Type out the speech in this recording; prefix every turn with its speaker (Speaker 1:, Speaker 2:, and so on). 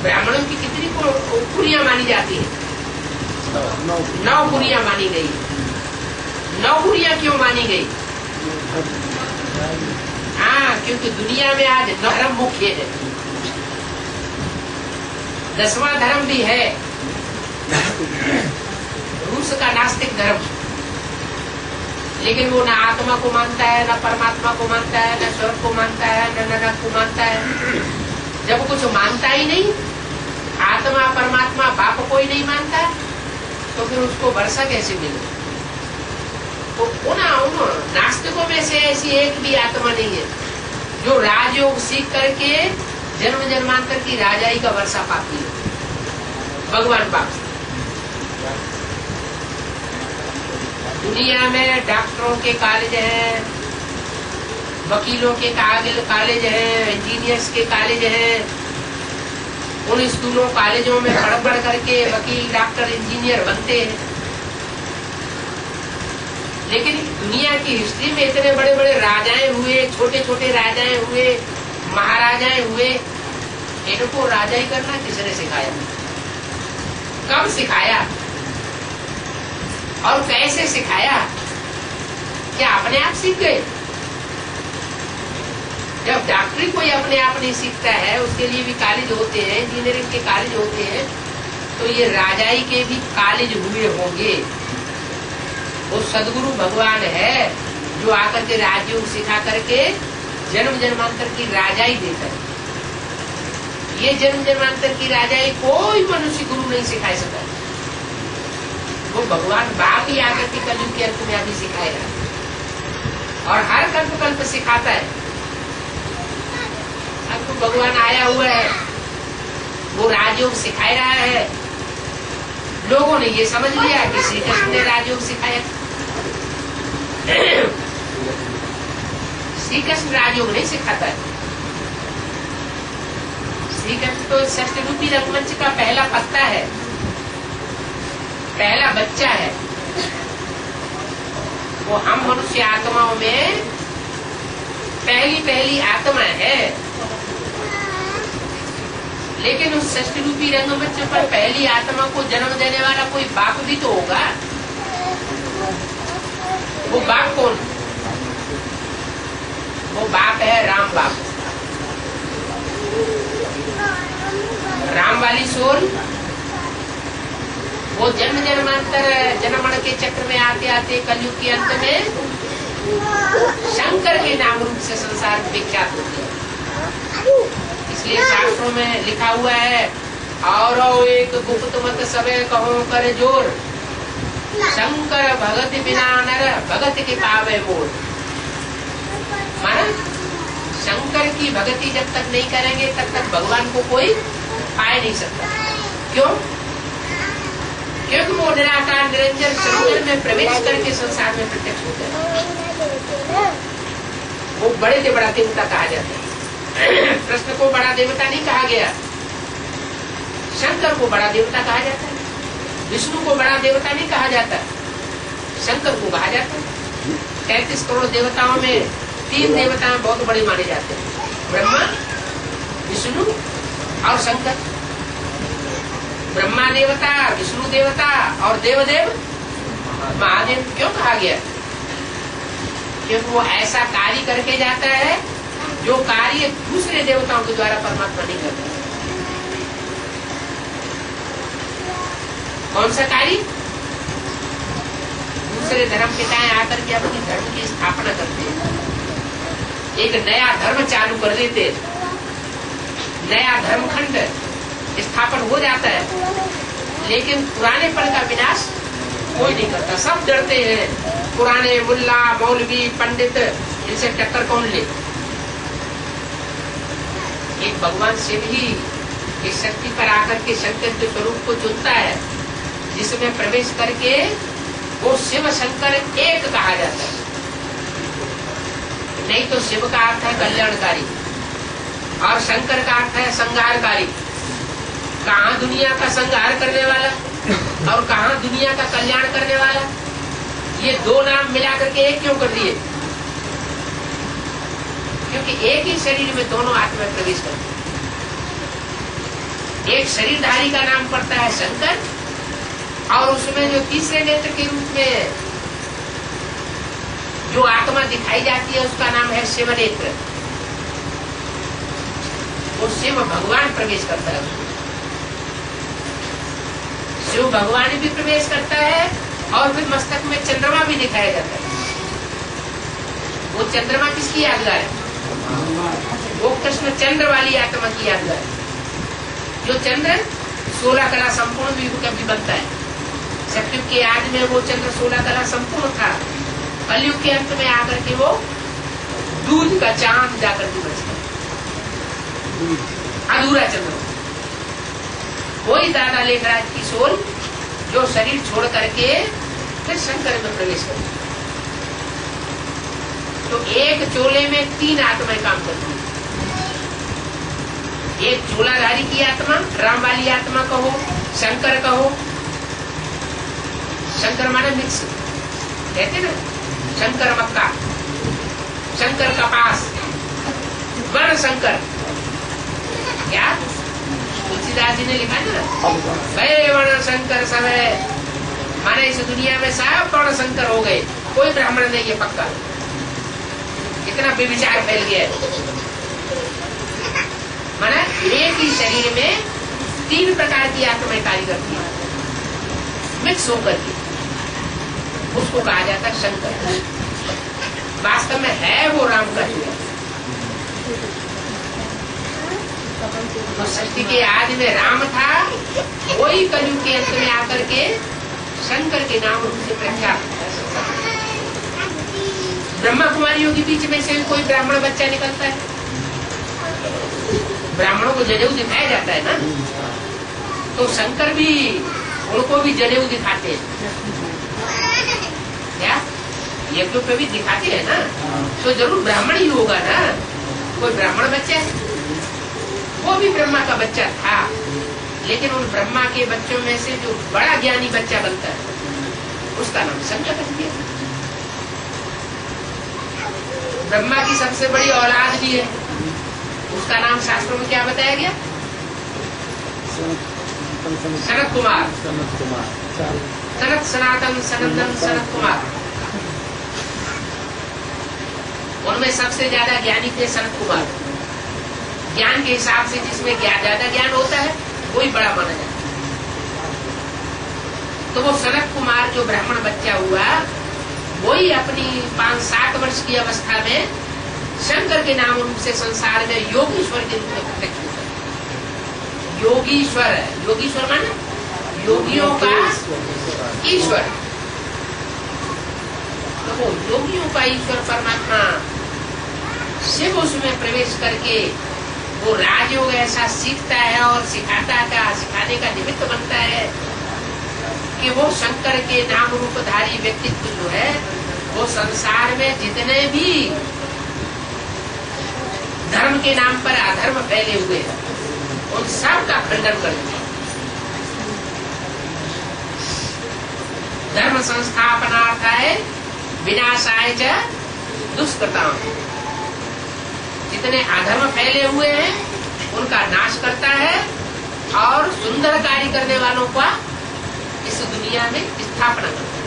Speaker 1: ब्राह्मणों की कितनी पुरियां मानी जाती है? 9 पुरियां मानी गई। 9 पुरियां क्यों मानी गई? हाँ, क्योंकि दुनिया में आज धर्म मुख्य है। 10वां धर्म भी है, रूस का नास्तिक धर्म, लेकिन वो ना आत्मा को मानता है, ना परमात्मा को मानता है, ना स्वर्ग को मानता है, ना नरक को मानता है। जब कुछ मानता ही नहीं, आत्मा परमात्मा बाप को ही नहीं मानता, तो फिर उसको वर्षा कैसे मिले? तो उन नास्तिकों में से ऐसी एक भी आत्मा नहीं है जो राजयोग सीख करके जन्म जन्मांतर की राजाई का वर्षा पाती है। भगवान बाप दुनिया में डॉक्टरों के कॉलेज हैं, वकीलों के कॉलेज हैं, इंजीनियर्स के कॉलेज हैं। उन स्कूलों कॉलेजों में पढ़ करके वकील डॉक्टर इंजीनियर बनते हैं। लेकिन दुनिया की हिस्ट्री में इतने बड़े बड़े राजाएं हुए, छोटे छोटे राजाएं हुए, महाराजाएं हुए, इनको राजाई करना किसने सिखाया? कब सिखाया और कैसे सिखाया? क्या अपने आप सीख गए? जब डॉक्टरी कोई अपने आप नहीं सीखता है, उसके लिए भी कॉलेज होते हैं, इंजीनियरिंग के कॉलेज होते हैं, तो ये राजाई के भी कॉलेज हुए होंगे। वो सदगुरु भगवान है जो आकर के राजयोग सिखा करके जन्म जन्मांतर की राजाई देता है। ये जन्म जन्मांतर की राजाई कोई मनुष्य गुरु नहीं सिखा सकता। वो भगवान बाप ही आकर के कलयुग के अंत में अभी सिखाएगा और हर कल्प कल्प सिखाता है। अब तो भगवान आया हुआ है, वो राजयोग सिखा रहा है। लोगों ने ये समझ लिया कि श्री कृष्ण ने राजयोग सिखाया। श्री कृष्ण राजयोग नहीं सिखाता है। श्री कृष्ण तो षष्ठ रूपी रंगमंच का पहला पत्ता है, पहला बच्चा है। वो हम मनुष्य आत्माओं में पहली आत्मा है। लेकिन उस षष्ठ रूपी रंगमंच पर पहली आत्मा को जन्म देने वाला कोई बाप भी तो होगा। वो बाप कौन? वो बाप है राम बाप। राम वाली सोल वो जन्म जन्मांतर जन्मण के चक्र में आते आते कलयुग के अंत में शंकर के नाम रूप से संसार में विख्यात होती है। इसलिए शास्त्रों में लिखा हुआ है, और एक गुप्त मत सबे कहो कर जोर, शंकर भगत बिना नर भगत के पावे मोर। माना शंकर की भक्ति जब तक नहीं करेंगे तब तक भगवान को कोई पा नहीं सकता। क्यों? क्योंकि वो निराकार निरंजन शंकर में प्रवेश करके संसार में प्रत्यक्ष होते हैं। वो बड़े से बड़ा देवता कहा जाता है। कृष्ण को बड़ा देवता नहीं कहा गया, शंकर को बड़ा देवता कहा जाता है। विष्णु को बड़ा देवता नहीं कहा जाता, शंकर को कहा जाता है। 33 करोड़ देवताओं में 3 देवता बहुत बड़े माने जाते हैं, ब्रह्मा, विष्णु और शंकर। ब्रह्मा देवता, विष्णु देवता और देवदेव महादेव क्यों कहा गया? क्योंकि वो ऐसा कार्य करके जाता है जो कार्य दूसरे देवताओं के द्वारा परमात्मा नहीं करता। कौन सा कार्य? दूसरे धर्म के टाइम आकर के अपनी धर्म की स्थापना करते हैं, एक नया धर्म चालू कर देते, नया धर्मखंड स्थापन हो जाता है। लेकिन पुराने पल का विनाश कोई नहीं करता। सब डरते हैं, पुराने मुल्ला मौलवी पंडित, इनसे टक्कर कौन ले। एक भगवान शिव ही इस शक्ति पर आकर के शंकर के स्वरूप को चुनता है, जिसमें प्रवेश करके वो शिव शंकर एक कहा जाता है। नहीं तो शिव का अर्थ है कल्याणकारी और शंकर का अर्थ है संहारकारी। कहाँ दुनिया का संहार करने वाला और कहाँ दुनिया का कल्याण करने वाला, ये 2 नाम मिला करके एक क्यों कर दिए? क्योंकि एक ही शरीर में दोनों आत्मा प्रवेश करते। एक शरीरधारी का नाम पड़ता है शंकर, और उसमें जो तीसरे नेत्र के रूप में जो आत्मा दिखाई जाती है उसका नाम है शिव नेत्र। वो शिव भगवान प्रवेश करता है, शिव भगवान भी प्रवेश करता है, और फिर मस्तक में चंद्रमा भी दिखाया जाता है। वो चंद्रमा किसकी यादगार है? वो कृष्ण चंद्र वाली आत्मा की यादगार है। जो चंद्र 16 कला संपूर्ण भी कभी बनता है। सतयुग के आदि में वो चंद्र 16 कला संपूर्ण था। कलयुग के अंत में आकर के वो दूध का चांद जाकर के बचता, अधूरा चंद्र। वही दादा लेखराज की सोल जो शरीर छोड़ करके फिर शंकर में प्रवेश करती। तो एक चोले में 3 आत्माएं काम करती है। एक चोलाधारी की आत्मा, राम वाली आत्मा कहो, शंकर कहो। शंकर माने मिक्स कहते ना, शंकर मक्का, शंकर कपास, वर्ण शंकर। क्या तुलसीदास जी ने लिखा है ना, भय वर्ण शंकर सब है। माने इस दुनिया में सब वर्ण शंकर हो गए, कोई ब्राह्मण नहीं है पक्का। इतना व्यभिचार फैल गया है। माना एक ही शरीर में 3 प्रकार की आत्माएं कार्य करती है, मिक्स होकर के, उसको कहा जाता है शंकर। वास्तव में है वो राम का चूड़ा। तो सृष्टि के आदि में राम था, वही कलयुग के अंत में आकर के शंकर के नाम से प्रख्यात। ब्रह्मा कुमारियों के बीच में से कोई ब्राह्मण बच्चा निकलता है, ब्राह्मणों को जनेऊ दिखाया जाता है ना, तो शंकर भी उनको भी जनेऊ दिखाते हैं। क्या यज्ञों पे भी दिखाते हैं ना, तो जरूर ब्राह्मण ही होगा ना। कोई ब्राह्मण बच्चा है, वो भी ब्रह्मा का बच्चा था, लेकिन उन ब्रह्मा के बच्चों में से जो बड़ा ज्ञानी बच्चा बनता है उसका नाम शंकर रख दिया। ब्रह्मा की सबसे बड़ी औलाद भी है, उसका नाम शास्त्रों में क्या बताया गया? सनत कुमार, सनत सनातन सनंदन सनत कुमार। उनमें सबसे ज्यादा ज्ञानी थे सनत कुमार। ज्ञान के हिसाब से जिसमें ज्यादा ज्ञान होता है वही बड़ा माना जाता है। तो वो सनत कुमार जो ब्राह्मण बच्चा हुआ, वही अपनी 5-7 वर्ष की अवस्था में शंकर के नाम रूप से संसार में योगीश्वर के रूप में प्रत्यक्ष होता है। योगीश्वर, योगीश्वर माने योगियों का ईश्वर। तो वो योगियों का ईश्वर परमात्मा शिव उसमें प्रवेश करके वो राजयोग ऐसा सीखता है और सिखाने का निमित्त बनता है कि वो शंकर के नाम रूपधारी व्यक्तित्व जो है वो संसार में जितने भी धर्म के नाम पर अधर्म फैले हुए हैं उन सब का खंडन कर दिया। धर्म संस्थापनार्थाय विनाशाय च दुष्कृताम्। जितने अधर्म फैले हुए हैं उनका नाश करता है और सुंदर कार्य करने वालों का इस दुनिया में स्थापना करता है।